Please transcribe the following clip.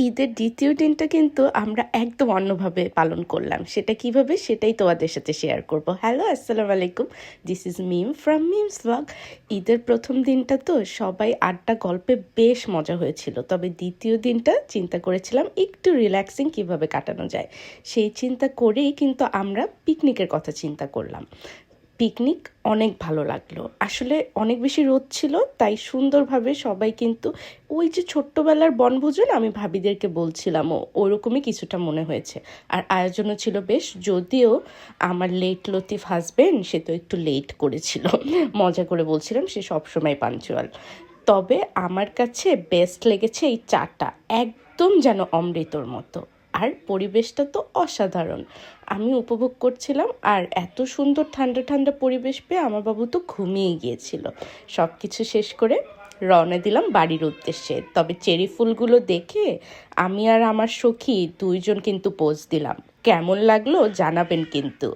ঈদের দ্বিতীয় দিনটা কিন্তু আমরা একদম অন্যভাবে পালন করলাম। সেটা কিভাবে সেটাই তোমাদের সাথে শেয়ার করব। হ্যালো, আসসালামু আলাইকুম। This is Mim from Mim's blog. ঈদের প্রথম দিনটা তো সবাই আড্ডা গল্পে বেশ মজা হয়েছিল, তবে দ্বিতীয় দিনটা চিন্তা করেছিলাম একটু রিল্যাক্সিং কিভাবে কাটানো যায়। সেই চিন্তা করেই কিন্তু আমরা পিকনিকের কথা চিন্তা করলাম। পিকনিক অনেক ভালো লাগলো। আসলে অনেক বেশি রোদ ছিল, তাই সুন্দরভাবে সবাই কিন্তু ওই যে ছোট্টবেলার বনভোজন আমি ভাবিদেরকে বলছিলাম ওরকমই কিছুটা মনে হয়েছে। আর আয়োজনও ছিল বেশ, যদিও আমার লেট লতিফ হাজবেন্ড সে তো একটু লেট করেছিল। মজা করে বলছিলাম সে সবসময় পাঞ্চুয়াল। তবে আমার কাছে বেস্ট লেগেছে এই চাটা, একদম যেন অমৃতর মতো। আর পরিবেশটা তো অসাধারণ, আমি উপভোগ করছিলাম। আর এত সুন্দর ঠান্ডা ঠান্ডা পরিবেশ পেয়ে আমার বাবু তো ঘুমিয়ে গিয়েছিল। সব কিছু শেষ করে রওনা দিলাম বাড়ির উদ্দেশ্যে। তবে চেরি ফুলগুলো দেখে আমি আর আমার সখী দুইজন কিন্তু পোজ দিলাম। কেমন লাগলো জানাবেন কিন্তু।